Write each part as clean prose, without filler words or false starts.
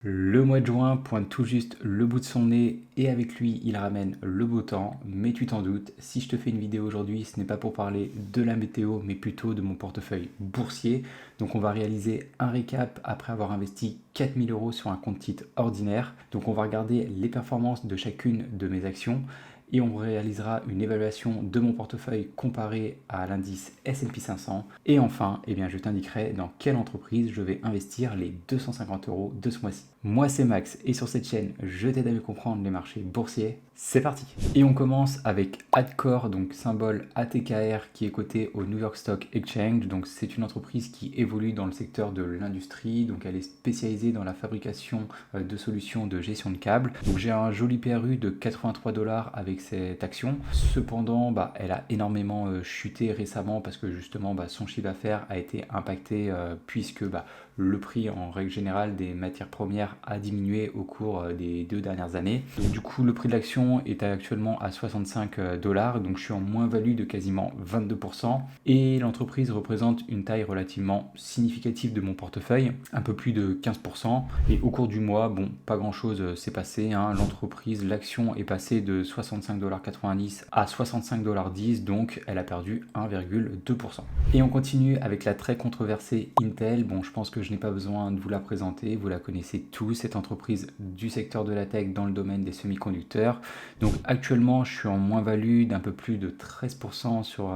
Le mois de juin pointe tout juste le bout de son nez et avec lui il ramène le beau temps, mais tu t'en doutes, si je te fais une vidéo aujourd'hui, ce n'est pas pour parler de la météo, mais plutôt de mon portefeuille boursier. Donc on va réaliser un récap après avoir investi 4000 euros sur un compte titre ordinaire. Donc on va regarder les performances de chacune de mes actions et on réalisera une évaluation de mon portefeuille comparé à l'indice S&P 500. Et enfin, je t'indiquerai dans quelle entreprise je vais investir les 250 euros de ce mois-ci. Moi c'est Max et sur cette chaîne, je t'aide à mieux comprendre les marchés boursiers. C'est parti. Et on commence avec Adcore, donc symbole ATKR qui est coté au New York Stock Exchange. Donc c'est une entreprise qui évolue dans le secteur de l'industrie. Donc elle est spécialisée dans la fabrication de solutions de gestion de câbles. Donc j'ai un joli PRU de 83 dollars avec cette action. Cependant, elle a énormément chuté récemment parce que justement son chiffre d'affaires a été impacté puisque le prix en règle générale des matières premières a diminué au cours des 2 dernières années. Donc du coup le prix de l'action est actuellement à 65 dollars, donc je suis en moins-value de quasiment 22% et l'entreprise représente une taille relativement significative de mon portefeuille, un peu plus de 15%. Et au cours du mois, pas grand chose s'est passé, hein. L'entreprise, l'action est passée de 65,90$ à 65,10$, donc elle a perdu 1,2%. Et on continue avec la très controversée Intel. Bon, je pense que je n'ai pas besoin de vous la présenter, vous la connaissez tous, cette entreprise du secteur de la tech dans le domaine des semi-conducteurs. Donc actuellement, je suis en moins-value d'un peu plus de 13% sur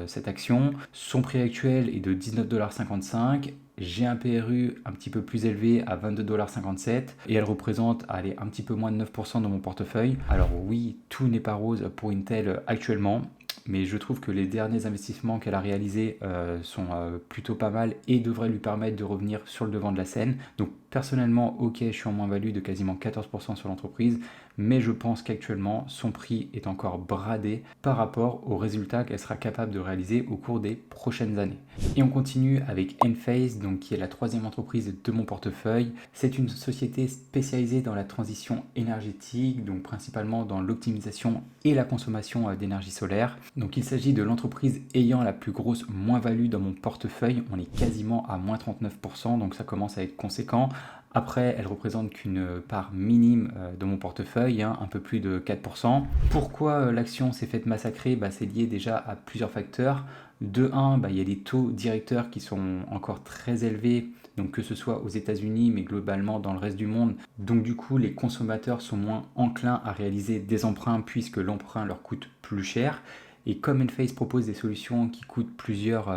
cette action. Son prix actuel est de 19,55$. J'ai un PRU un petit peu plus élevé à 22,57$ et elle représente un petit peu moins de 9% de mon portefeuille. Alors oui, tout n'est pas rose pour Intel actuellement, mais je trouve que les derniers investissements qu'elle a réalisés sont plutôt pas mal et devraient lui permettre de revenir sur le devant de la scène. Donc personnellement, ok, je suis en moins-value de quasiment 14% sur l'entreprise, mais je pense qu'actuellement, son prix est encore bradé par rapport aux résultats qu'elle sera capable de réaliser au cours des prochaines années. Et on continue avec Enphase, donc qui est la troisième entreprise de mon portefeuille. C'est une société spécialisée dans la transition énergétique, donc principalement dans l'optimisation et la consommation d'énergie solaire. Donc il s'agit de l'entreprise ayant la plus grosse moins-value dans mon portefeuille. On est quasiment à moins 39%, donc ça commence à être conséquent. Après, elle représente qu'une part minime de mon portefeuille, un peu plus de 4%. Pourquoi l'action s'est faite massacrer? C'est lié déjà à plusieurs facteurs. De 1, il y a des taux directeurs qui sont encore très élevés, donc que ce soit aux États-Unis, mais globalement dans le reste du monde. Donc du coup, les consommateurs sont moins enclins à réaliser des emprunts puisque l'emprunt leur coûte plus cher. Et comme Enphase propose des solutions qui coûtent plusieurs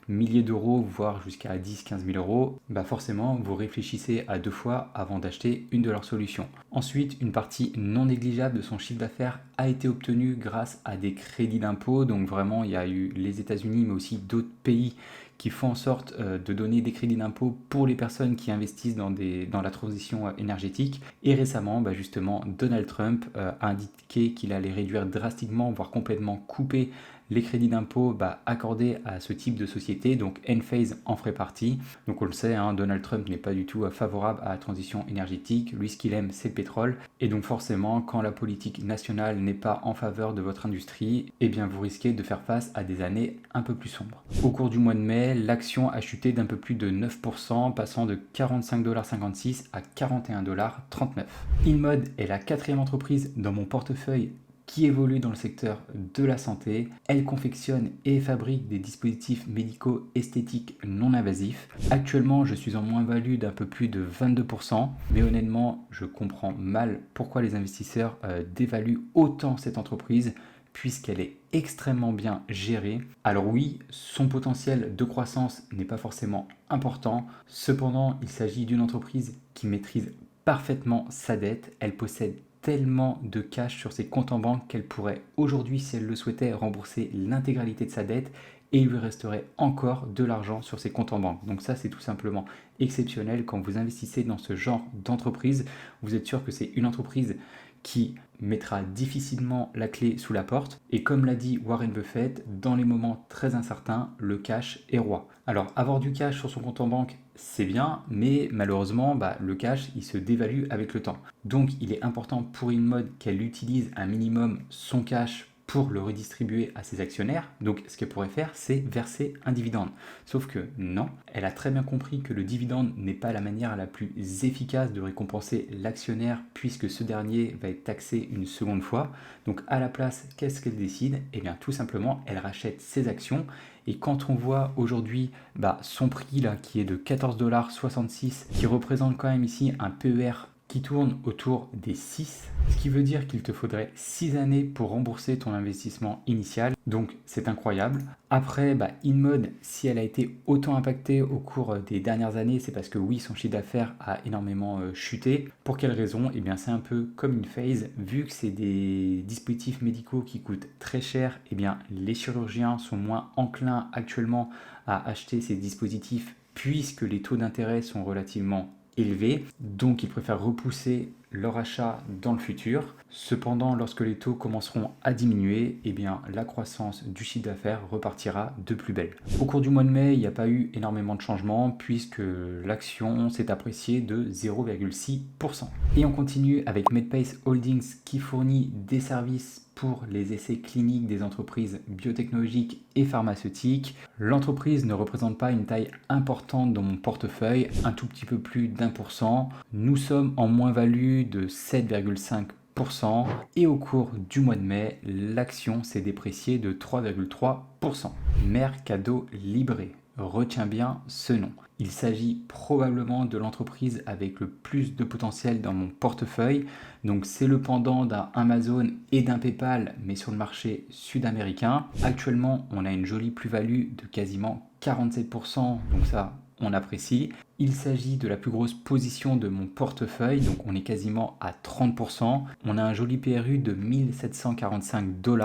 milliers d'euros, voire jusqu'à 10-15 000 euros, forcément, vous réfléchissez à 2 fois avant d'acheter une de leurs solutions. Ensuite, une partie non négligeable de son chiffre d'affaires a été obtenue grâce à des crédits d'impôt. Donc vraiment, il y a eu les États-Unis, mais aussi d'autres pays qui font en sorte de donner des crédits d'impôt pour les personnes qui investissent dans la transition énergétique. Et récemment, justement, Donald Trump a indiqué qu'il allait réduire drastiquement, voire complètement couper les crédits d'impôt accordés à ce type de société. Donc Enphase en ferait partie. Donc on le sait, Donald Trump n'est pas du tout favorable à la transition énergétique. Lui, ce qu'il aime, c'est le pétrole. Et donc forcément, quand la politique nationale n'est pas en faveur de votre industrie, vous risquez de faire face à des années un peu plus sombres. Au cours du mois de mai, l'action a chuté d'un peu plus de 9%, passant de 45,56$ à 41,39$. InMode est la quatrième entreprise dans mon portefeuille qui évolue dans le secteur de la santé. Elle confectionne et fabrique des dispositifs médicaux esthétiques non invasifs. Actuellement, je suis en moins-value d'un peu plus de 22%, mais honnêtement, je comprends mal pourquoi les investisseurs dévaluent autant cette entreprise puisqu'elle est extrêmement bien gérée. Alors oui, son potentiel de croissance n'est pas forcément important. Cependant, il s'agit d'une entreprise qui maîtrise parfaitement sa dette. Elle possède tellement de cash sur ses comptes en banque qu'elle pourrait aujourd'hui, si elle le souhaitait, rembourser l'intégralité de sa dette et il lui resterait encore de l'argent sur ses comptes en banque. Donc ça, c'est tout simplement exceptionnel. Quand vous investissez dans ce genre d'entreprise, vous êtes sûr que c'est une entreprise qui mettra difficilement la clé sous la porte. Et comme l'a dit Warren Buffett, dans les moments très incertains, le cash est roi. Alors avoir du cash sur son compte en banque, c'est bien, mais malheureusement, le cash, il se dévalue avec le temps. Donc il est important pour InMode qu'elle utilise un minimum son cash pour le redistribuer à ses actionnaires. Donc ce qu'elle pourrait faire, c'est verser un dividende. Sauf que non, elle a très bien compris que le dividende n'est pas la manière la plus efficace de récompenser l'actionnaire puisque ce dernier va être taxé une seconde fois. Donc à la place, qu'est-ce qu'elle décide? Eh bien tout simplement, elle rachète ses actions. Et quand on voit aujourd'hui son prix là qui est de 14,66 $, qui représente quand même ici un PER qui tourne autour des 6, ce qui veut dire qu'il te faudrait 6 années pour rembourser ton investissement initial. Donc c'est incroyable. Après, InMode, si elle a été autant impactée au cours des dernières années, c'est parce que oui, son chiffre d'affaires a énormément chuté. Pour quelle raison? Eh bien c'est un peu comme une phase, vu que c'est des dispositifs médicaux qui coûtent très cher, eh bien les chirurgiens sont moins enclins actuellement à acheter ces dispositifs puisque les taux d'intérêt sont relativement élevés, donc ils préfèrent repousser leur achat dans le futur. Cependant, lorsque les taux commenceront à diminuer, eh bien, la croissance du chiffre d'affaires repartira de plus belle. Au cours du mois de mai, il n'y a pas eu énormément de changements puisque l'action s'est appréciée de 0,6%. Et on continue avec Medpace Holdings qui fournit des services pour les essais cliniques des entreprises biotechnologiques et pharmaceutiques. L'entreprise ne représente pas une taille importante dans mon portefeuille, un tout petit peu plus d'1%. Nous sommes en moins-value de 7,5%. Et au cours du mois de mai, l'action s'est dépréciée de 3,3%. Mercado Libre, retiens bien ce nom. Il s'agit probablement de l'entreprise avec le plus de potentiel dans mon portefeuille. Donc c'est le pendant d'un Amazon et d'un PayPal, mais sur le marché sud-américain. Actuellement, on a une jolie plus-value de quasiment 47%. Donc ça, on apprécie. Il s'agit de la plus grosse position de mon portefeuille, donc on est quasiment à 30%. On a un joli PRU de 1745 $.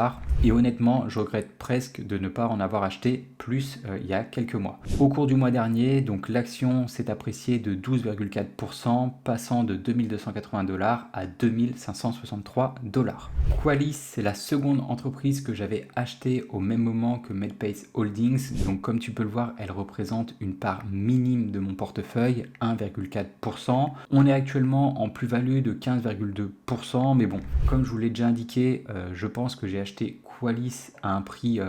Et honnêtement, je regrette presque de ne pas en avoir acheté plus il y a quelques mois. Au cours du mois dernier, donc l'action s'est appréciée de 12,4%, passant de 2280 $ à 2563 $. Qualys, c'est la seconde entreprise que j'avais achetée au même moment que Medpace Holdings. Donc comme tu peux le voir, elle représente une part minime de mon portefeuille, 1,4%. On est actuellement en plus-value de 15,2%, mais bon, comme je vous l'ai déjà indiqué, je pense que j'ai acheté Qualys à un prix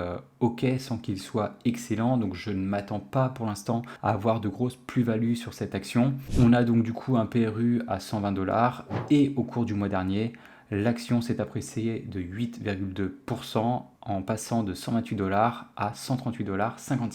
ok sans qu'il soit excellent, donc je ne m'attends pas pour l'instant à avoir de grosses plus-values sur cette action. On a donc du coup un PRU à 120 $ et au cours du mois dernier, l'action s'est appréciée de 8,2% en passant de 128 $ à 138,55 $.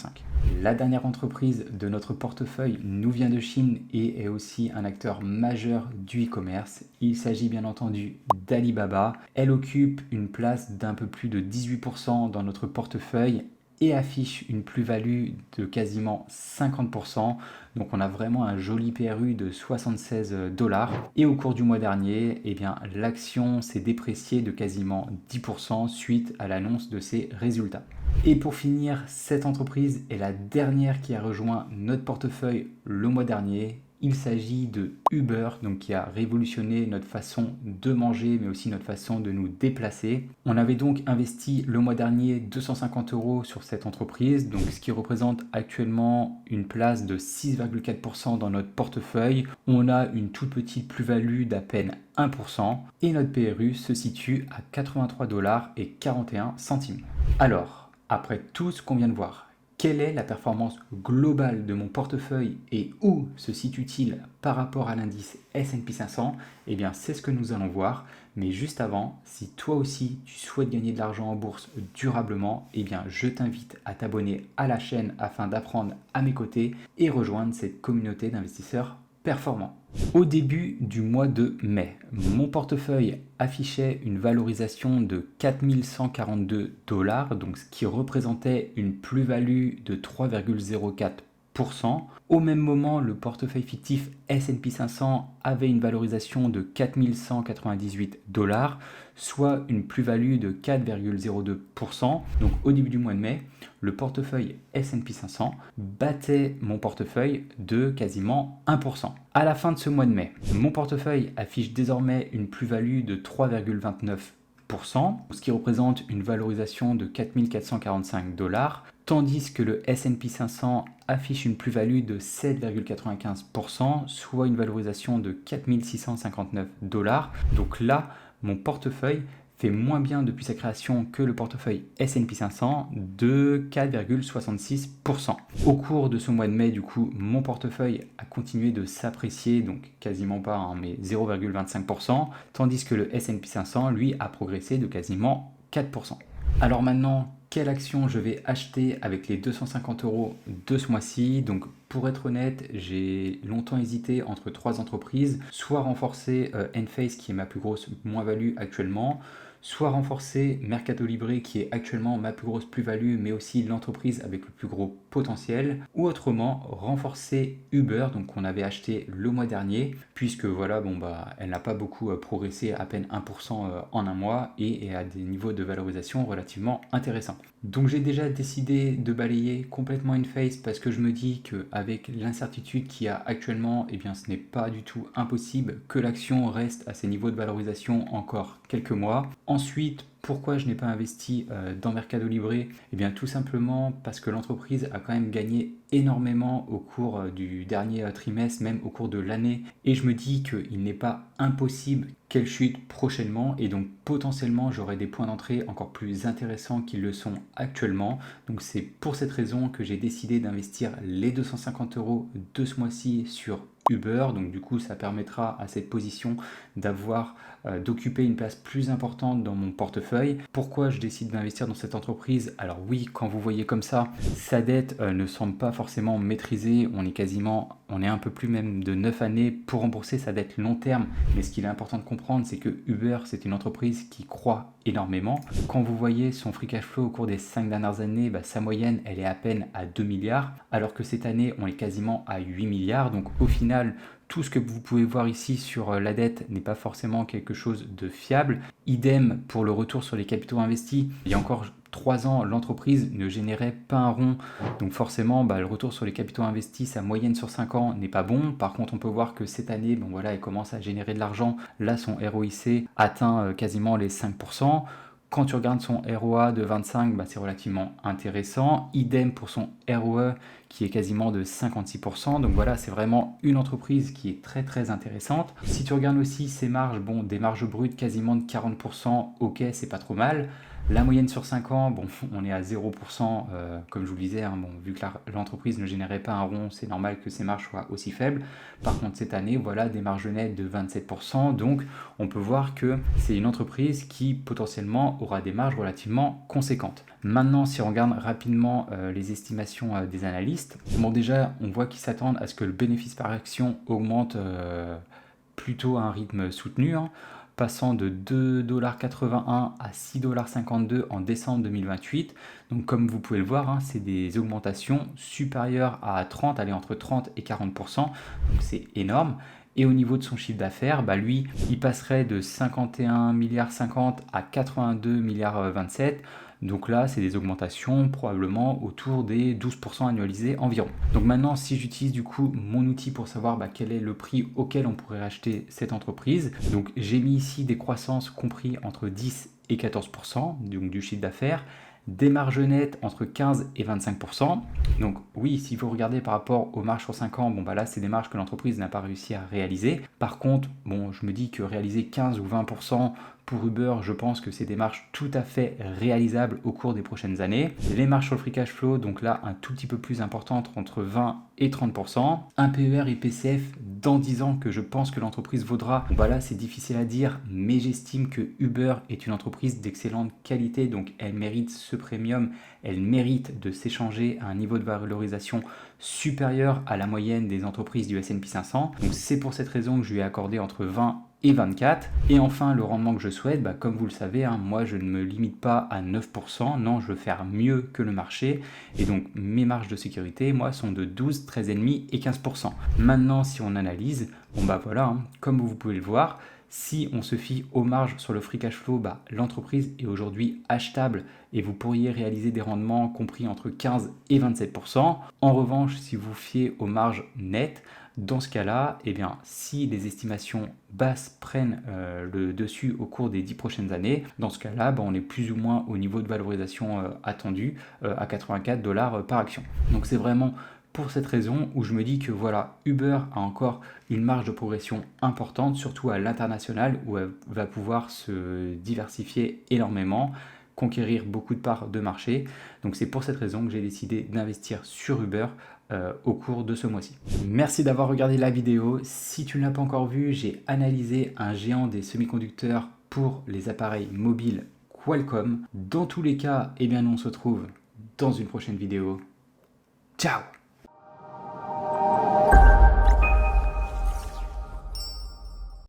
La dernière entreprise de notre portefeuille nous vient de Chine et est aussi un acteur majeur du e-commerce. Il s'agit bien entendu d'Alibaba. Elle occupe une place d'un peu plus de 18% dans notre portefeuille et affiche une plus-value de quasiment 50%. Donc on a vraiment un joli PRU de 76 $. Et au cours du mois dernier, eh bien, l'action s'est dépréciée de quasiment 10% suite à l'annonce de ses résultats. Et pour finir, cette entreprise est la dernière qui a rejoint notre portefeuille le mois dernier. Il s'agit de Uber, donc qui a révolutionné notre façon de manger, mais aussi notre façon de nous déplacer. On avait donc investi le mois dernier 250 € sur cette entreprise, donc ce qui représente actuellement une place de 6,4% dans notre portefeuille. On a une toute petite plus-value d'à peine 1% et notre PRU se situe à 83 $ et 41 centimes. Alors, après tout ce qu'on vient de voir, quelle est la performance globale de mon portefeuille et où se situe-t-il par rapport à l'indice S&P 500? Eh bien, c'est ce que nous allons voir. Mais juste avant, si toi aussi tu souhaites gagner de l'argent en bourse durablement, eh bien, je t'invite à t'abonner à la chaîne afin d'apprendre à mes côtés et rejoindre cette communauté d'investisseurs performants. Au début du mois de mai, mon portefeuille affichait une valorisation de 4142 $, donc ce qui représentait une plus-value de 3,04%. Au même moment, le portefeuille fictif S&P 500 avait une valorisation de 4198 $, soit une plus-value de 4,02%. Donc au début du mois de mai, le portefeuille S&P 500 battait mon portefeuille de quasiment 1%. À la fin de ce mois de mai, mon portefeuille affiche désormais une plus-value de 3,29%, ce qui représente une valorisation de 4445 $, tandis que le S&P 500 affiche une plus-value de 7,95%, soit une valorisation de 4659 $. Donc là, mon portefeuille fait moins bien depuis sa création que le portefeuille S&P 500 de 4,66%. Au cours de ce mois de mai, du coup, mon portefeuille a continué de s'apprécier, donc quasiment pas, hein, mais 0,25%, tandis que le S&P 500, lui, a progressé de quasiment 4%. Alors maintenant, quelle action je vais acheter avec les 250 € de ce mois-ci? Donc pour être honnête, j'ai longtemps hésité entre trois entreprises, soit renforcer Enphase qui est ma plus grosse moins-value actuellement, soit renforcer Mercado Libre qui est actuellement ma plus grosse plus-value mais aussi l'entreprise avec le plus gros potentiel, ou autrement renforcer Uber, donc qu'on avait acheté le mois dernier, puisque voilà, elle n'a pas beaucoup progressé, à peine 1% en un mois et est à des niveaux de valorisation relativement intéressants. Donc j'ai déjà décidé de balayer complètement Enphase parce que je me dis qu'avec l'incertitude qu'il y a actuellement, eh bien ce n'est pas du tout impossible que l'action reste à ces niveaux de valorisation encore quelques mois. Ensuite, pourquoi je n'ai pas investi dans Mercado Libre? Eh bien tout simplement parce que l'entreprise a quand même gagné énormément au cours du dernier trimestre, même au cours de l'année. Et je me dis qu'il n'est pas impossible qu'elle chute prochainement et donc potentiellement j'aurai des points d'entrée encore plus intéressants qu'ils le sont actuellement. Donc c'est pour cette raison que j'ai décidé d'investir les 250 € de ce mois-ci sur Uber. Donc du coup ça permettra à cette position d'occuper une place plus importante dans mon portefeuille. Pourquoi je décide d'investir dans cette entreprise? Alors oui, quand vous voyez comme ça, sa dette ne semble pas forcément maîtrisée. On est un peu plus même de 9 années pour rembourser sa dette long terme. Mais ce qu'il est important de comprendre, c'est que Uber, c'est une entreprise qui croît énormément. Quand vous voyez son free cash flow au cours des 5 dernières années, sa moyenne, elle est à peine à 2 milliards, alors que cette année, on est quasiment à 8 milliards. Donc au final, tout ce que vous pouvez voir ici sur la dette n'est pas forcément quelque chose de fiable. Idem pour le retour sur les capitaux investis. Il y a encore 3 ans, l'entreprise ne générait pas un rond. Donc forcément, le retour sur les capitaux investis, sa moyenne sur 5 ans n'est pas bon. Par contre, on peut voir que cette année, elle commence à générer de l'argent. Là, son ROIC atteint quasiment les 5%. Quand tu regardes son ROA de 25, c'est relativement intéressant. Idem pour son ROE qui est quasiment de 56%. Donc voilà, c'est vraiment une entreprise qui est très très intéressante. Si tu regardes aussi ses marges, des marges brutes quasiment de 40%, ok, c'est pas trop mal. La moyenne sur 5 ans, on est à 0%, comme je vous le disais, vu que l'entreprise ne générait pas un rond, c'est normal que ses marges soient aussi faibles. Par contre, cette année, voilà, des marges nettes de 27%, donc on peut voir que c'est une entreprise qui potentiellement aura des marges relativement conséquentes. Maintenant, si on regarde rapidement les estimations des analystes, déjà, on voit qu'ils s'attendent à ce que le bénéfice par action augmente plutôt à un rythme soutenu, passant de 2,81 $ à 6,52 $ en décembre 2028. Donc comme vous pouvez le voir, c'est des augmentations supérieures à 30, entre 30 et 40%, donc c'est énorme. Et au niveau de son chiffre d'affaires, lui, il passerait de 51,50 milliards à 82,27 milliards. Donc là, c'est des augmentations probablement autour des 12% annualisés environ. Donc maintenant, si j'utilise du coup mon outil pour savoir quel est le prix auquel on pourrait racheter cette entreprise, donc j'ai mis ici des croissances compris entre 10 et 14%, donc du chiffre d'affaires, des marges nettes entre 15 et 25%. Donc oui, si vous regardez par rapport aux marges sur 5 ans, là c'est des marges que l'entreprise n'a pas réussi à réaliser. Par contre, je me dis que réaliser 15 ou 20% pour Uber, je pense que c'est des marges tout à fait réalisables au cours des prochaines années. Les marges sur le free cash flow, donc là un tout petit peu plus importantes, entre 20 et 30%. Un PER et PCF dans 10 ans que je pense que l'entreprise vaudra. Là c'est difficile à dire, mais j'estime que Uber est une entreprise d'excellente qualité, donc elle mérite ce premium, elle mérite de s'échanger à un niveau de valorisation supérieur à la moyenne des entreprises du S&P 500. Donc c'est pour cette raison que je lui ai accordé entre 20 et 24. Et enfin, le rendement que je souhaite, comme vous le savez, moi je ne me limite pas à 9%, non, je veux faire mieux que le marché. Et donc mes marges de sécurité, moi, sont de 12, 13,5 et 15%. Maintenant, si on analyse, voilà, comme vous pouvez le voir, si on se fie aux marges sur le free cash flow, l'entreprise est aujourd'hui achetable et vous pourriez réaliser des rendements compris entre 15 et 27%. En revanche, si vous fiez aux marges nettes, dans ce cas-là, si les estimations basses prennent le dessus au cours des 10 prochaines années, dans ce cas-là, on est plus ou moins au niveau de valorisation attendu à 84 $ par action. Donc c'est vraiment pour cette raison où je me dis que voilà, Uber a encore une marge de progression importante, surtout à l'international, où elle va pouvoir se diversifier énormément, conquérir beaucoup de parts de marché. Donc c'est pour cette raison que j'ai décidé d'investir sur Uber au cours de ce mois-ci. Merci d'avoir regardé la vidéo. Si tu ne l'as pas encore vu, j'ai analysé un géant des semi-conducteurs pour les appareils mobiles Qualcomm. Dans tous les cas, eh bien, nous on se retrouve dans une prochaine vidéo. Ciao!